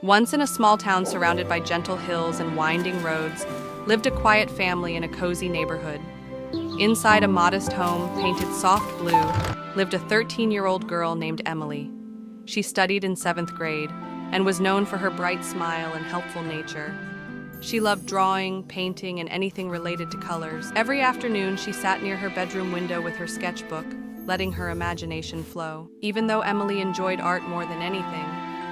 Once in a small town surrounded by gentle hills and winding roads, lived a quiet family in a cozy neighborhood. Inside a modest home, painted soft blue, lived a 13-year-old girl named Emily. She studied in 7th grade and was known for her bright smile and helpful nature. She loved drawing, painting, and anything related to colors. Every afternoon, she sat near her bedroom window with her sketchbook, letting her imagination flow. Even though Emily enjoyed art more than anything,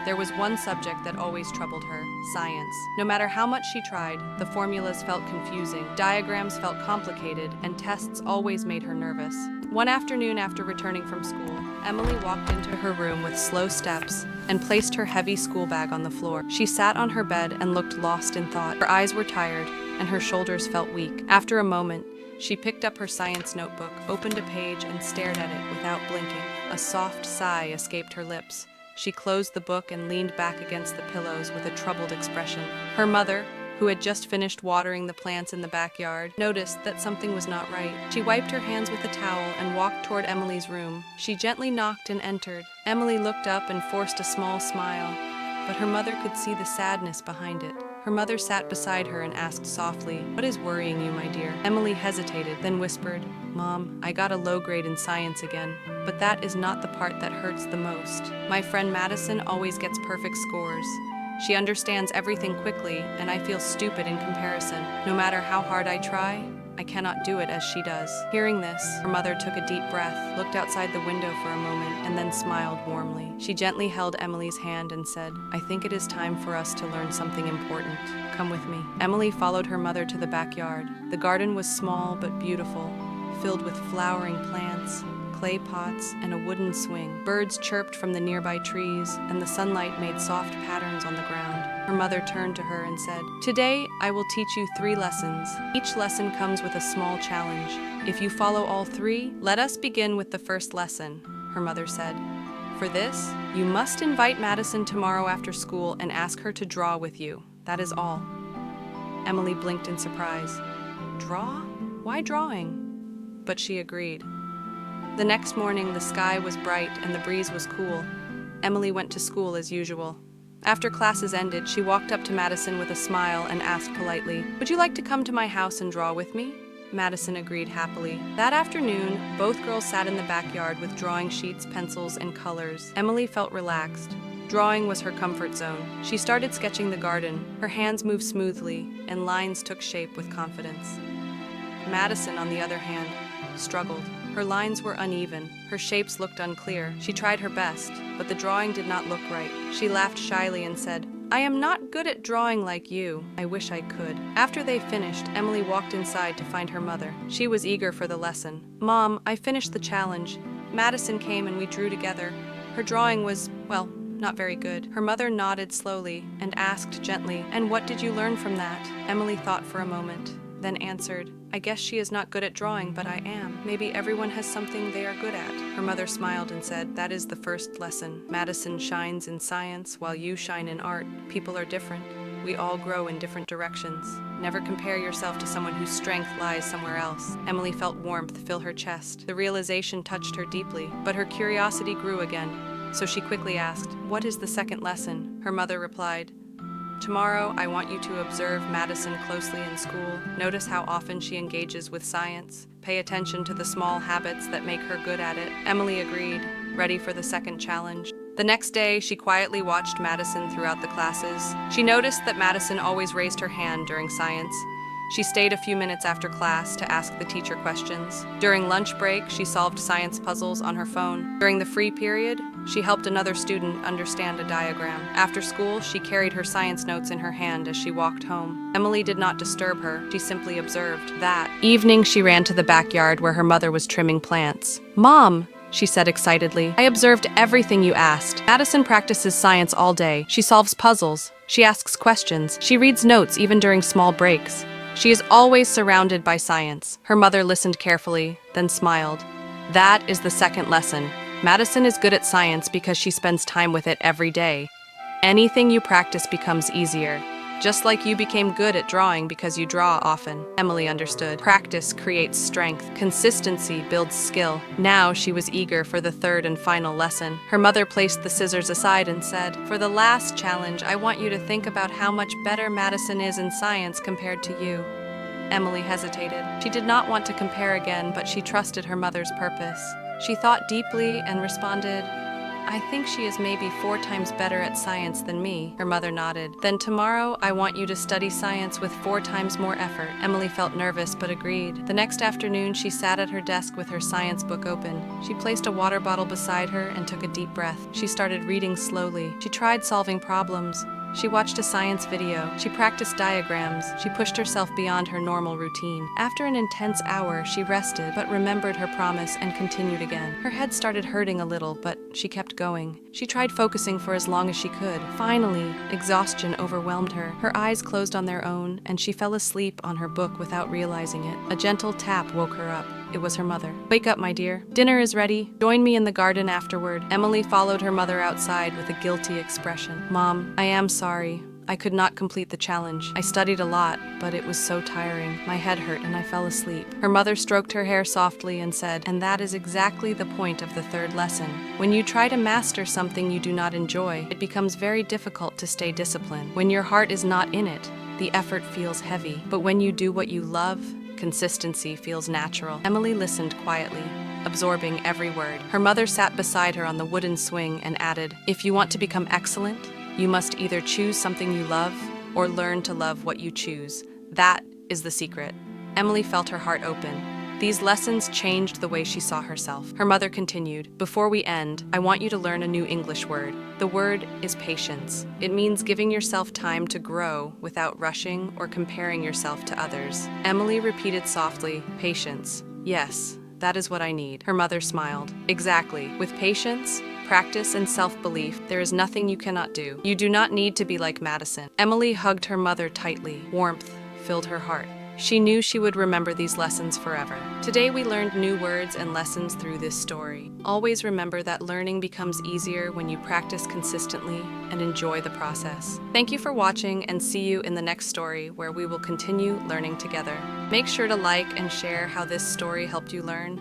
there was one subject that always troubled her: science. No matter how much she tried, the formulas felt confusing, diagrams felt complicated, and tests always made her nervous. One afternoon after returning from school, Emily walked into her room with slow steps and placed her heavy school bag on the floor. She sat on her bed and looked lost in thought. Her eyes were tired, and her shoulders felt weak. After a moment, she picked up her science notebook, opened a page, and stared at it without blinking. A soft sigh escaped her lips. She closed the book and leaned back against the pillows with a troubled expression. Her mother, who had just finished watering the plants in the backyard, noticed that something was not right. She wiped her hands with a towel and walked toward Emily's room. She gently knocked and entered. Emily looked up and forced a small smile, but her mother could see the sadness behind it. Her mother sat beside her and asked softly, "What is worrying you, my dear?" Emily hesitated, then whispered, "Mom, I got a low grade in science again, but that is not the part that hurts the most. My friend Madison always gets perfect scores. She understands everything quickly, and I feel stupid in comparison. No matter how hard I try, I cannot do it as she does." Hearing this, her mother took a deep breath, looked outside the window for a moment, and then smiled warmly. She gently held Emily's hand and said, "I think it is time for us to learn something important. Come with me." Emily followed her mother to the backyard. The garden was small but beautiful, filled with flowering plants, clay pots, and a wooden swing. Birds chirped from the nearby trees, and the sunlight made soft patterns on the ground. Her mother turned to her and said, "Today, I will teach you 3 lessons. Each lesson comes with a small challenge. If you follow all 3, let us begin with the first lesson," her mother said. "For this, you must invite Madison tomorrow after school and ask her to draw with you. That is all." Emily blinked in surprise. Draw? Why drawing? But she agreed. The next morning, the sky was bright and the breeze was cool. Emily went to school as usual. After classes ended, she walked up to Madison with a smile and asked politely, "Would you like to come to my house and draw with me?" Madison agreed happily. That afternoon, both girls sat in the backyard with drawing sheets, pencils, and colors. Emily felt relaxed. Drawing was her comfort zone. She started sketching the garden. Her hands moved smoothly, and lines took shape with confidence. Madison, on the other hand, struggled. Her lines were uneven. Her shapes looked unclear. She tried her best, but the drawing did not look right. She laughed shyly and said, "I am not good at drawing like you. I wish I could." After they finished, Emily walked inside to find her mother. She was eager for the lesson. "Mom, I finished the challenge. Madison came and we drew together. Her drawing was, well, not very good." Her mother nodded slowly and asked gently, "And what did you learn from that?" Emily thought for a moment, then answered, "I guess she is not good at drawing, but I am. Maybe everyone has something they are good at." Her mother smiled and said, "That is the first lesson. Madison shines in science while you shine in art. People are different. We all grow in different directions. Never compare yourself to someone whose strength lies somewhere else." Emily felt warmth fill her chest. The realization touched her deeply, but her curiosity grew again. So she quickly asked, "What is the second lesson?" Her mother replied, "Tomorrow, I want you to observe Madison closely in school. Notice how often she engages with science. Pay attention to the small habits that make her good at it." Emily agreed, ready for the second challenge. The next day, she quietly watched Madison throughout the classes. She noticed that Madison always raised her hand during science. She stayed a few minutes after class to ask the teacher questions. During lunch break, she solved science puzzles on her phone. During the free period, she helped another student understand a diagram. After school, she carried her science notes in her hand as she walked home. Emily did not disturb her, she simply observed. That evening, she ran to the backyard where her mother was trimming plants. "Mom," she said excitedly, "I observed everything you asked. Madison practices science all day. She solves puzzles. She asks questions. She reads notes even during small breaks. She is always surrounded by science." Her mother listened carefully, then smiled. "That is the second lesson. Madison is good at science because she spends time with it every day. Anything you practice becomes easier. Just like you became good at drawing because you draw often. Emily understood. Practice creates strength. Consistency builds skill. Now she was eager for the third and final lesson. Her mother placed the scissors aside and said, "For the last challenge, I want you to think about how much better Madison is in science compared to you." Emily hesitated. She did not want to compare again, but she trusted her mother's purpose. She thought deeply and responded, "I think she is maybe 4 times better at science than me." Her mother nodded. "Then tomorrow, I want you to study science with 4 times more effort." Emily felt nervous but agreed. The next afternoon, she sat at her desk with her science book open. She placed a water bottle beside her and took a deep breath. She started reading slowly. She tried solving problems. She watched a science video. She practiced diagrams. She pushed herself beyond her normal routine. After an intense hour, she rested, but remembered her promise and continued again. Her head started hurting a little, but she kept going. She tried focusing for as long as she could. Finally, exhaustion overwhelmed her. Her eyes closed on their own, and she fell asleep on her book without realizing it. A gentle tap woke her up. It was her mother. "Wake up, my dear. Dinner is ready. Join me in the garden afterward." Emily followed her mother outside with a guilty expression. "Mom, I am sorry. I could not complete the challenge. I studied a lot, but it was so tiring. My head hurt and I fell asleep." Her mother stroked her hair softly and said, "And that is exactly the point of the third lesson. When you try to master something you do not enjoy, it becomes very difficult to stay disciplined. When your heart is not in it, the effort feels heavy. But when you do what you love, consistency feels natural." Emily listened quietly, absorbing every word. Her mother sat beside her on the wooden swing and added, "If you want to become excellent, you must either choose something you love or learn to love what you choose. That is the secret." Emily felt her heart open. These lessons changed the way she saw herself. Her mother continued, "Before we end, I want you to learn a new English word. The word is patience. It means giving yourself time to grow without rushing or comparing yourself to others." Emily repeated softly, "Patience. Yes, that is what I need." Her mother smiled. "Exactly. With patience, practice, and self-belief, there is nothing you cannot do. You do not need to be like Madison." Emily hugged her mother tightly. Warmth filled her heart. She knew she would remember these lessons forever. Today we learned new words and lessons through this story. Always remember that learning becomes easier when you practice consistently and enjoy the process. Thank you for watching, and see you in the next story where we will continue learning together. Make sure to like and share how this story helped you learn.